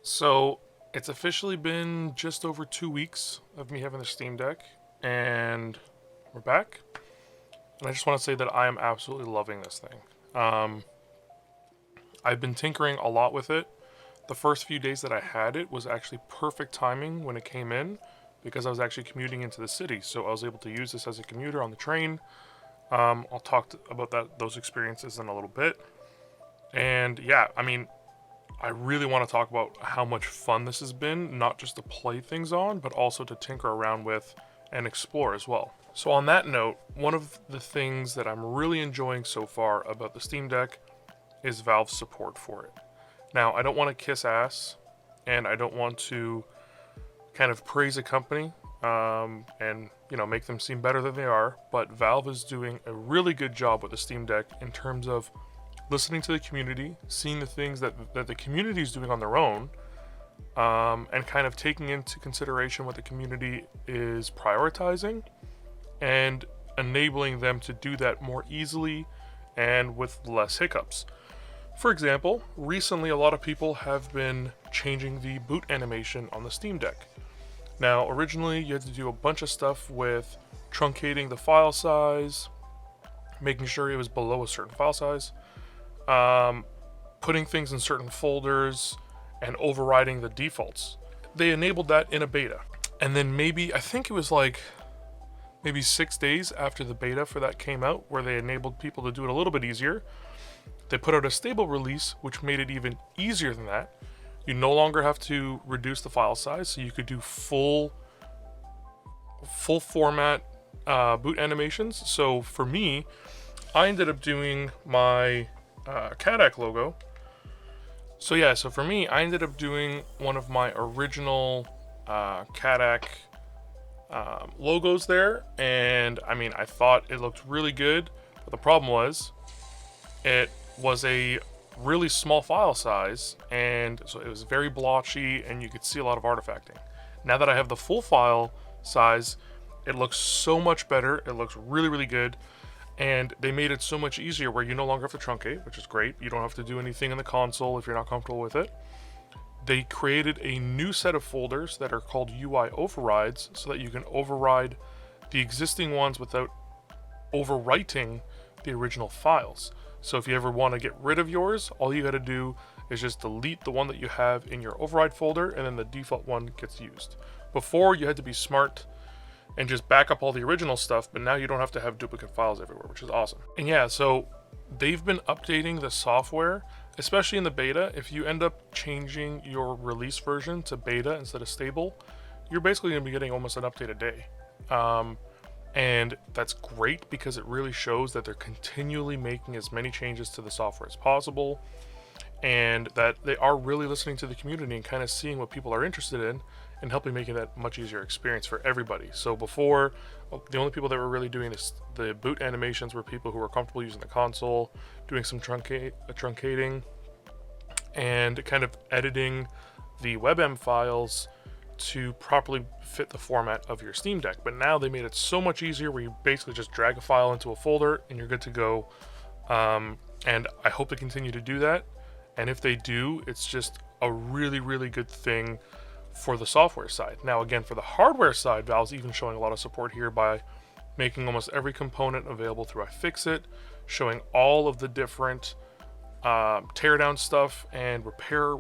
So it's officially been just over 2 weeks of me having the Steam Deck, and we're back. And I just want to say that I am absolutely loving this thing. Um, I've been tinkering a lot with it. The first few days that I had it was actually perfect timing when it came in because I was actually commuting into the city, so I was able to use this as a commuter on the train. I'll talk about those experiences in a little bit. And yeah, I mean, I really want to talk about how much fun this has been, not just to play things on, but also to tinker around with and explore as well. So, on that note, one of the things that I'm really enjoying so far about the Steam Deck is Valve's support for it. Now, I don't want to kiss ass, and I don't want to kind of praise a company and make them seem better than they are, but Valve is doing a really good job with the Steam Deck in terms of listening to the community, seeing the things that the community is doing on their own, and kind of taking into consideration what the community is prioritizing and enabling them to do that more easily and with less hiccups. For example, recently a lot of people have been changing the boot animation on the Steam Deck. Now, originally you had to do a bunch of stuff with truncating the file size, making sure it was below a certain file size, putting things in certain folders, and overriding the defaults. They enabled that in a beta. And then I think it was like maybe 6 days after the beta for that came out, where they enabled people to do it a little bit easier. They put out a stable release, which made it even easier than that. You no longer have to reduce the file size, so you could do full format boot animations. So for me, I ended up doing my Caddac logo. So for me, I ended up doing one of my original Caddac logos there, and I mean, I thought it looked really good, but the problem was it was a really small file size, and so it was very blotchy, and you could see a lot of artifacting. Now that I have the full file size, it looks so much better. It looks really, really good. And they made it so much easier where you no longer have to truncate, which is great. You don't have to do anything in the console if you're not comfortable with it. They created a new set of folders that are called UI overrides so that you can override the existing ones without overwriting the original files. So if you ever want to get rid of yours, all you got to do is just delete the one that you have in your override folder, and then the default one gets used. Before, you had to be smart and just back up all the original stuff, but now you don't have to have duplicate files everywhere, which is awesome. And yeah, so they've been updating the software, especially in the beta. If you end up changing your release version to beta instead of stable, you're basically going to be getting almost an update a day. And that's great because it really shows that they're continually making as many changes to the software as possible, and that they are really listening to the community and kind of seeing what people are interested in and helping making that much easier experience for everybody. So before, the only people that were really doing the boot animations were people who were comfortable using the console, doing some truncating, and kind of editing the WebM files to properly fit the format of your Steam Deck. But now they made it so much easier where you basically just drag a file into a folder and you're good to go. And I hope they continue to do that. And if they do, it's just a really, really good thing for the software side. Now, again, for the hardware side, Valve's even showing a lot of support here by making almost every component available through iFixit, showing all of the different teardown stuff and repair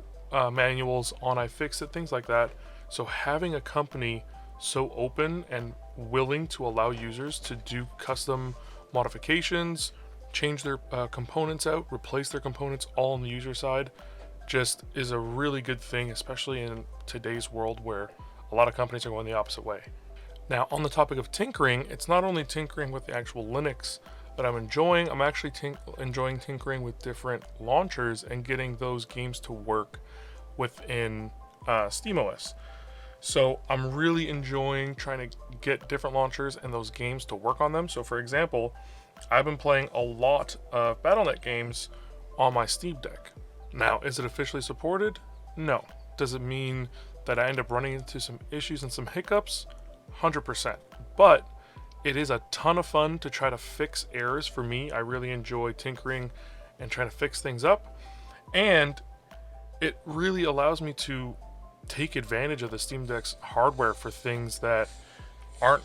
manuals on iFixit, things like that. So having a company so open and willing to allow users to do custom modifications, change their components out, replace their components all on the user side, just is a really good thing, especially in today's world where a lot of companies are going the opposite way. Now, on the topic of tinkering, it's not only tinkering with the actual Linux that I'm enjoying, I'm actually enjoying tinkering with different launchers and getting those games to work within SteamOS. So I'm really enjoying trying to get different launchers and those games to work on them. So for example, I've been playing a lot of Battle.net games on my Steam Deck. Now, is it officially supported? No. Does it mean that I end up running into some issues and some hiccups? 100%. But it is a ton of fun to try to fix errors for me. I really enjoy tinkering and trying to fix things up. And it really allows me to take advantage of the Steam Deck's hardware for things that aren't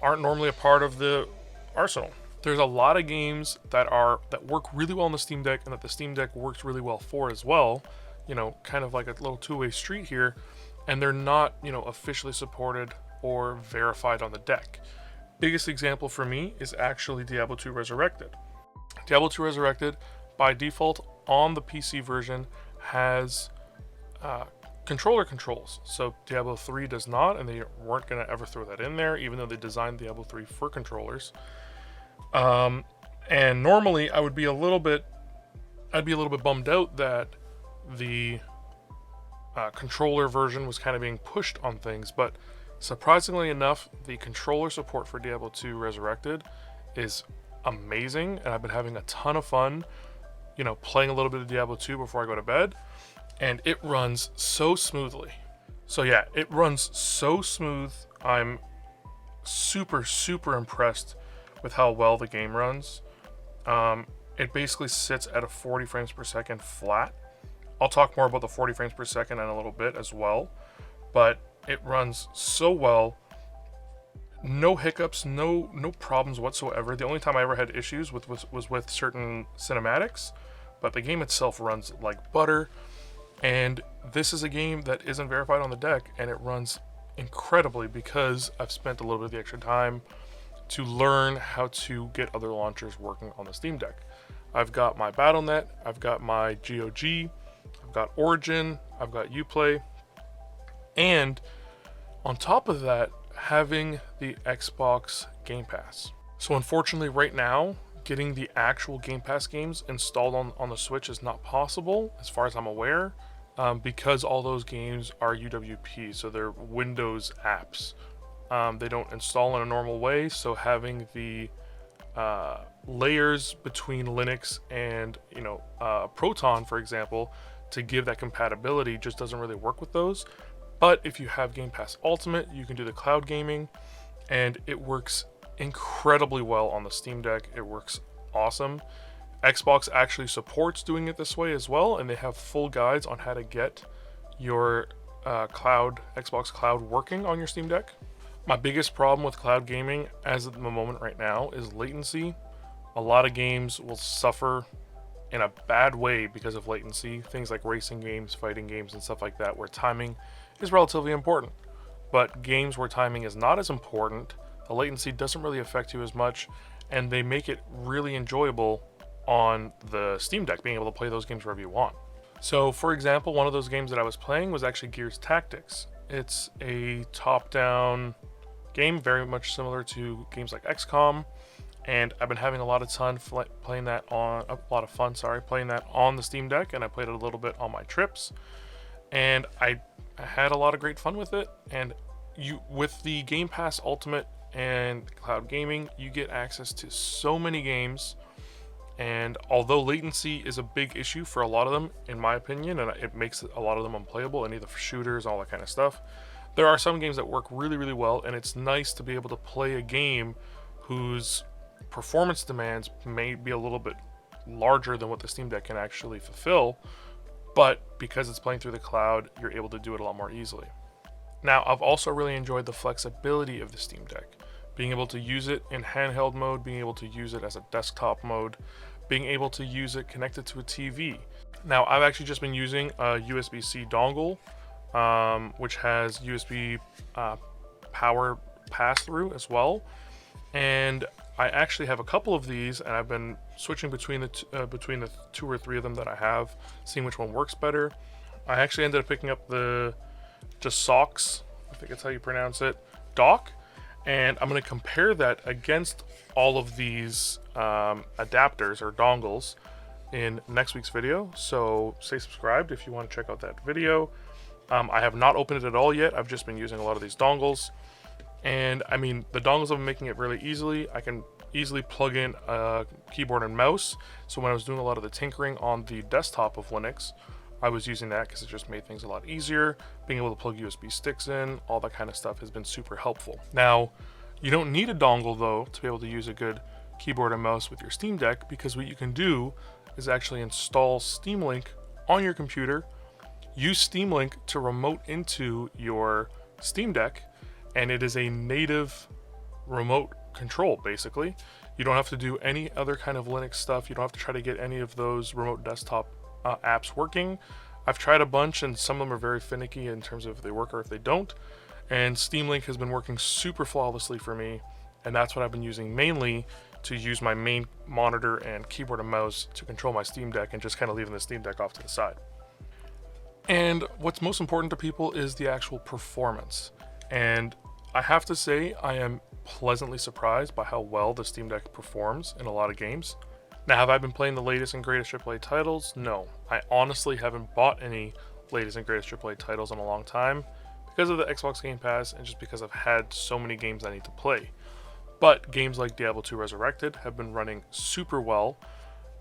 normally a part of the arsenal. There's a lot of games that work really well on the Steam Deck and that the Steam Deck works really well for as well. You know, kind of like a little two-way street here, and they're not, you know, officially supported or verified on the deck. Biggest example for me is actually Diablo 2 Resurrected. Diablo 2 Resurrected, by default on the PC version, has controller controls. So Diablo 3 does not, and they weren't going to ever throw that in there, even though they designed Diablo 3 for controllers. And normally I'd be a little bit bummed out that the controller version was kind of being pushed on things, but surprisingly enough, the controller support for Diablo 2 Resurrected is amazing, and I've been having a ton of fun, you know, playing a little bit of Diablo 2 before I go to bed, and it runs so smoothly. So yeah, it runs so smooth. I'm super, super impressed with how well the game runs. It basically sits at a 40 frames per second flat. I'll talk more about the 40 frames per second in a little bit as well, but it runs so well. No hiccups, no problems whatsoever. The only time I ever had issues was with certain cinematics, but the game itself runs like butter. And this is a game that isn't verified on the deck, and it runs incredibly because I've spent a little bit of the extra time to learn how to get other launchers working on the Steam Deck. I've got my Battle.net, I've got my GOG, I've got Origin, I've got Uplay, and on top of that, having the Xbox Game Pass. So unfortunately right now, getting the actual Game Pass games installed on the Switch is not possible, as far as I'm aware, because all those games are UWP, so they're Windows apps. They don't install in a normal way, so having the layers between Linux and, you know, Proton, for example, to give that compatibility just doesn't really work with those. But if you have Game Pass Ultimate, you can do the cloud gaming, and it works incredibly well on the Steam Deck. It works awesome. Xbox actually supports doing it this way as well, and they have full guides on how to get your Xbox Cloud working on your Steam Deck. My biggest problem with cloud gaming as of the moment right now is latency. A lot of games will suffer in a bad way because of latency. Things like racing games, fighting games, and stuff like that, where timing is relatively important. But games where timing is not as important, the latency doesn't really affect you as much, and they make it really enjoyable on the Steam Deck, being able to play those games wherever you want. So, for example, one of those games that I was playing was actually Gears Tactics. It's a top-down game, very much similar to games like XCOM, and I've been having a lot of fun playing that on the Steam Deck, and I played it a little bit on my trips, and I had a lot of great fun with it. And with the Game Pass Ultimate and cloud gaming, you get access to so many games. And although latency is a big issue for a lot of them, in my opinion, and it makes a lot of them unplayable, and either for shooters, all that kind of stuff, there are some games that work really, really well, and it's nice to be able to play a game whose performance demands may be a little bit larger than what the Steam Deck can actually fulfill, but because it's playing through the cloud, you're able to do it a lot more easily. Now, I've also really enjoyed the flexibility of the Steam Deck. Being able to use it in handheld mode, being able to use it as a desktop mode, being able to use it connected to a TV. Now, I've actually just been using a USB-C dongle, which has USB power pass-through as well. And I actually have a couple of these, and I've been switching between the two or three of them that I have, seeing which one works better. I actually ended up picking up the Caddac, I think that's how you pronounce it, dock, and I'm going to compare that against all of these adapters or dongles in next week's video. So stay subscribed if you want to check out that video. I have not opened it at all yet. I've just been using a lot of these dongles. And I mean, the dongles have been making it really easily. I can easily plug in a keyboard and mouse. So when I was doing a lot of the tinkering on the desktop of Linux, I was using that because it just made things a lot easier. Being able to plug USB sticks in, all that kind of stuff has been super helpful. Now, you don't need a dongle though to be able to use a good keyboard and mouse with your Steam Deck, because what you can do is actually install Steam Link on your computer, use Steam Link to remote into your Steam Deck, and it is a native remote control, basically. You don't have to do any other kind of Linux stuff. You don't have to try to get any of those remote desktop apps working. I've tried a bunch, and some of them are very finicky in terms of if they work or if they don't. And Steam Link has been working super flawlessly for me, and that's what I've been using mainly to use my main monitor and keyboard and mouse to control my Steam Deck, and just kind of leaving the Steam Deck off to the side. And what's most important to people is the actual performance. And I have to say, I am pleasantly surprised by how well the Steam Deck performs in a lot of games. Now, have I been playing the latest and greatest AAA titles? No. I honestly haven't bought any latest and greatest AAA titles in a long time because of the Xbox Game Pass and just because I've had so many games I need to play. But games like Diablo 2 Resurrected have been running super well.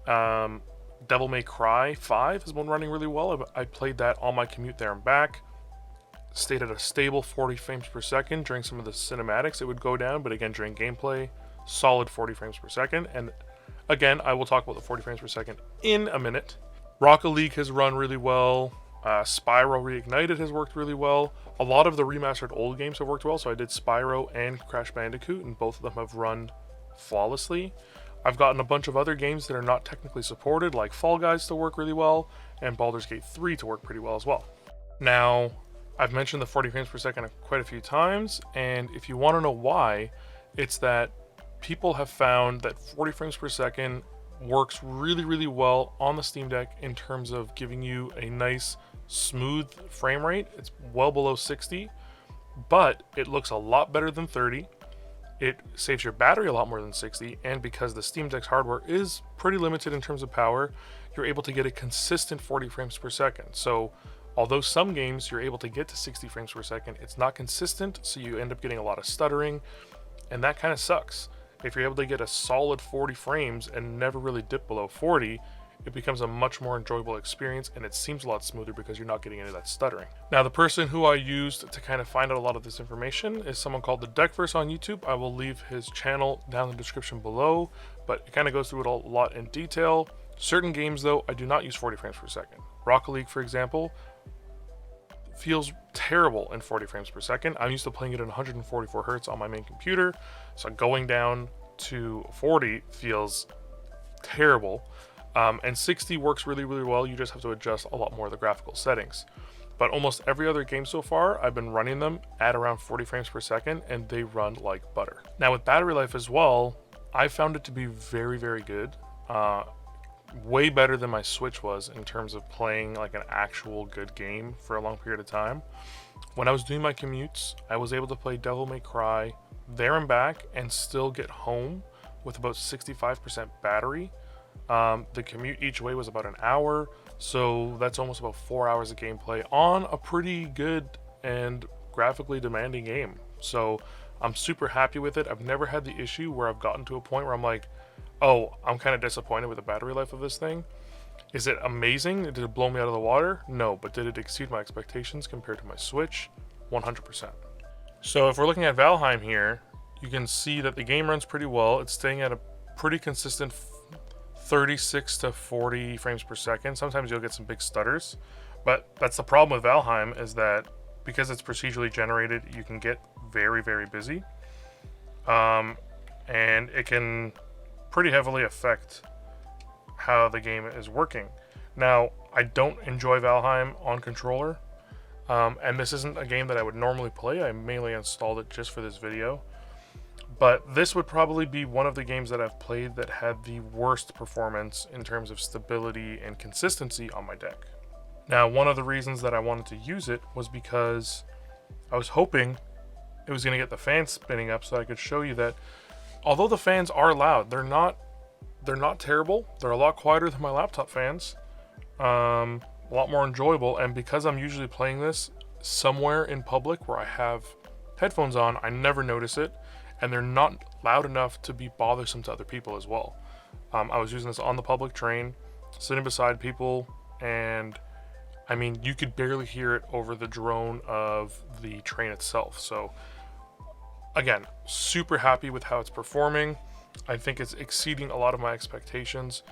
Devil May Cry 5 has been running really well. I played that on my commute there and back. Stayed at a stable 40 frames per second. During some of the cinematics, it would go down, but again, during gameplay, solid 40 frames per second. And again, I will talk about the 40 frames per second in a minute. Rocket League has run really well. Spyro Reignited has worked really well. A lot of the remastered old games have worked well, so I did Spyro and Crash Bandicoot, and both of them have run flawlessly. I've gotten a bunch of other games that are not technically supported, like Fall Guys, to work really well, and Baldur's Gate 3 to work pretty well as well. Now, I've mentioned the 40 frames per second quite a few times, and if you want to know why, it's that people have found that 40 frames per second works really, really well on the Steam Deck in terms of giving you a nice, smooth frame rate. It's well below 60, but it looks a lot better than 30. It saves your battery a lot more than 60, and because the Steam Deck's hardware is pretty limited in terms of power, you're able to get a consistent 40 frames per second. So although some games you're able to get to 60 frames per second, it's not consistent, so you end up getting a lot of stuttering, and that kind of sucks. If you're able to get a solid 40 frames and never really dip below 40, it becomes a much more enjoyable experience, and it seems a lot smoother because you're not getting any of that stuttering. Now, the person who I used to kind of find out a lot of this information is someone called the Deckverse on YouTube. I will leave his channel down in the description below, but it kind of goes through it a lot in detail. Certain games, though, I do not use 40 frames per second. Rocket League, for example, feels terrible in 40 frames per second. I'm used to playing it at 144 hertz on my main computer, so going down to 40 feels terrible. And 60 works really, really well. You just have to adjust a lot more of the graphical settings. But almost every other game so far, I've been running them at around 40 frames per second, and they run like butter. Now, with battery life as well, I found it to be very, very good. Way better than my Switch was in terms of playing like an actual good game for a long period of time. When I was doing my commutes, I was able to play Devil May Cry there and back and still get home with about 65% battery. The commute each way was about an hour, so that's almost about 4 hours of gameplay on a pretty good and graphically demanding game. So I'm super happy with it. I've never had the issue where I've gotten to a point where I'm like, oh, I'm kind of disappointed with the battery life of this thing. Is it amazing? Did it blow me out of the water? No, but did it exceed my expectations compared to my Switch? 100%. So if we're looking at Valheim here, you can see that the game runs pretty well. It's staying at a pretty consistent 36 to 40 frames per second. Sometimes you'll get some big stutters, but that's the problem with Valheim, is that because it's procedurally generated, you can get very, very busy. And it can pretty heavily affect how the game is working. Now, I don't enjoy Valheim on controller, and this isn't a game that I would normally play. I mainly installed it just for this video. But this would probably be one of the games that I've played that had the worst performance in terms of stability and consistency on my deck. Now, one of the reasons that I wanted to use it was because I was hoping it was going to get the fans spinning up so I could show you that although the fans are loud, they're not terrible. They're a lot quieter than my laptop fans, a lot more enjoyable, and because I'm usually playing this somewhere in public where I have headphones on, I never notice it. And they're not loud enough to be bothersome to other people as well. I was using this on the public train, sitting beside people, and I mean, you could barely hear it over the drone of the train itself. So again, super happy with how it's performing. I think it's exceeding a lot of my expectations,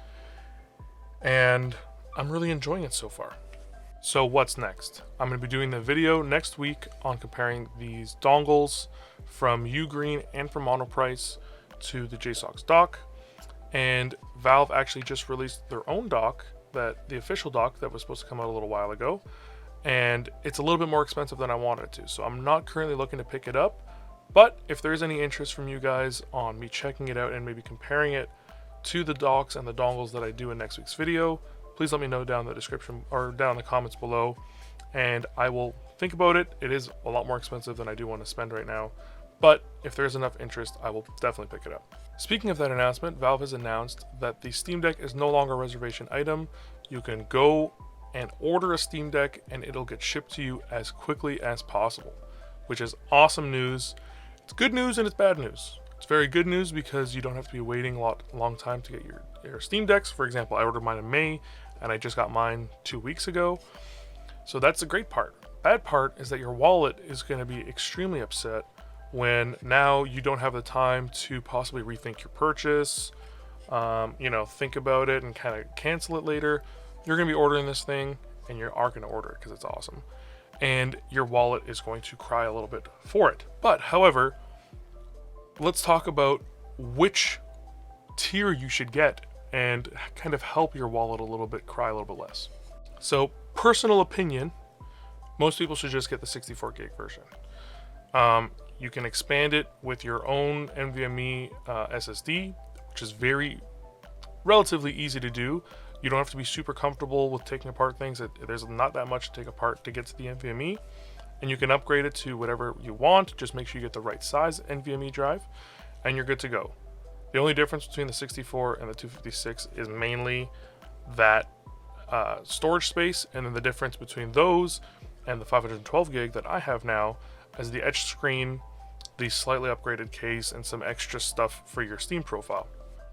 and I'm really enjoying it so far. So what's next? I'm going to be doing the video next week on comparing these dongles from Ugreen and from Monoprice to the JSOX dock. And Valve actually just released their own dock, the official dock that was supposed to come out a little while ago. And it's a little bit more expensive than I wanted it to. So I'm not currently looking to pick it up. But if there is any interest from you guys on me checking it out and maybe comparing it to the docks and the dongles that I do in next week's video, please let me know down in the description or down in the comments below, and I will think about it. It is a lot more expensive than I do want to spend right now, but if there's enough interest, I will definitely pick it up. Speaking of that announcement, Valve has announced that the Steam Deck is no longer a reservation item. You can go and order a Steam Deck and it'll get shipped to you as quickly as possible, which is awesome news. It's good news and it's bad news. It's very good news because you don't have to be waiting a long time to get your Steam Decks. For example, I ordered mine in May and I just got mine 2 weeks ago. So that's the great part. Bad part is that your wallet is going to be extremely upset when now you don't have the time to possibly rethink your purchase, think about it and kind of cancel it later. You're going to be ordering this thing and you are going to order it because it's awesome. And your wallet is going to cry a little bit for it. But however, let's talk about which tier you should get and kind of help your wallet a little bit cry a little bit less. So, personal opinion, most people should just get the 64 gig version. You can expand it with your own NVMe SSD, which is relatively easy to do. You don't have to be super comfortable with taking apart things. There's not that much to take apart to get to the NVMe. And you can upgrade it to whatever you want. Just make sure you get the right size NVMe drive and you're good to go. The only difference between the 64 and the 256 is mainly that storage space, and then the difference between those and the 512 gig that I have now is the etched screen, the slightly upgraded case, and some extra stuff for your Steam profile.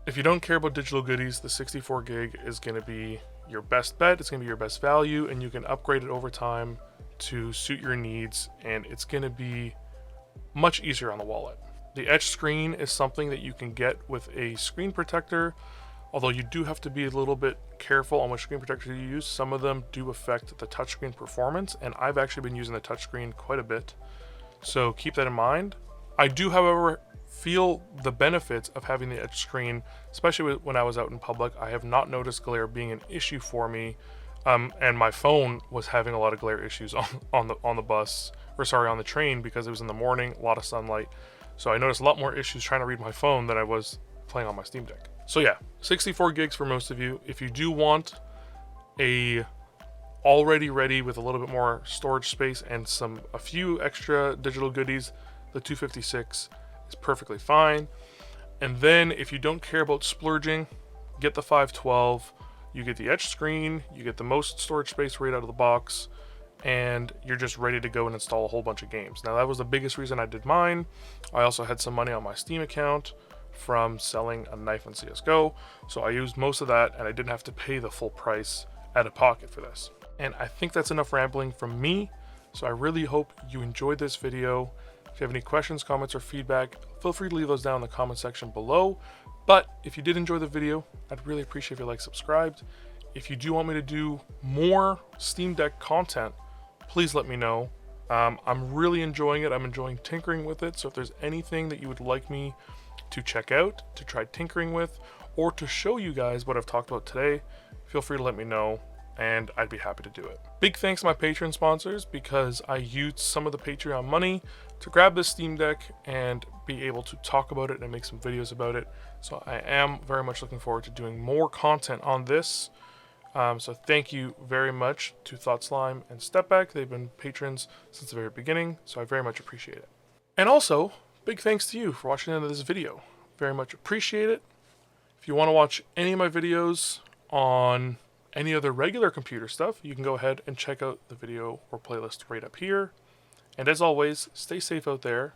If you don't care about digital goodies, the 64 gig is going to be your best bet. It's going to be your best value, and you can upgrade it over time to suit your needs, and it's going to be much easier on the wallet. The etched screen is something that you can get with a screen protector, although you do have to be a little bit careful on which screen protector you use. Some of them do affect the touchscreen performance, and I've actually been using the touchscreen quite a bit, so keep that in mind. I do, however, feel the benefits of having the etched screen, especially when I was out in public. I have not noticed glare being an issue for me, and my phone was having a lot of glare issues on the train because it was in the morning, a lot of sunlight. So I noticed a lot more issues trying to read my phone than I was playing on my Steam Deck. So yeah, 64 gigs for most of you. If you do want a already ready with a little bit more storage space and a few extra digital goodies, the 256 is perfectly fine. And then if you don't care about splurging, get the 512. You get the etched screen, you get the most storage space right out of the box, and you're just ready to go and install a whole bunch of games. Now that was the biggest reason I did mine. I also had some money on my Steam account from selling a knife in CSGO, so I used most of that and I didn't have to pay the full price out of pocket for this. And I think that's enough rambling from me, so I really hope you enjoyed this video. If you have any questions, comments, or feedback, feel free to leave those down in the comment section below. But if you did enjoy the video, I'd really appreciate if you subscribed. If you do want me to do more Steam Deck content, please let me know. I'm really enjoying it. I'm enjoying tinkering with it. So if there's anything that you would like me to check out, to try tinkering with, or to show you guys what I've talked about today, feel free to let me know and I'd be happy to do it. Big thanks to my Patreon sponsors, because I used some of the Patreon money to grab this Steam Deck and be able to talk about it and make some videos about it. So I am very much looking forward to doing more content on this. So thank you very much to Thought Slime and Stepback. They've been patrons since the very beginning, so I very much appreciate it. And also, big thanks to you for watching the end of this video. Very much appreciate it. If you want to watch any of my videos on any other regular computer stuff, you can go ahead and check out the video or playlist right up here. And as always, stay safe out there.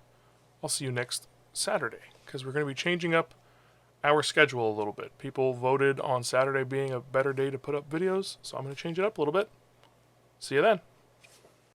I'll see you next Saturday, because we're going to be changing up our schedule a little bit. People voted on Saturday being a better day to put up videos, so I'm going to change it up a little bit. See you then.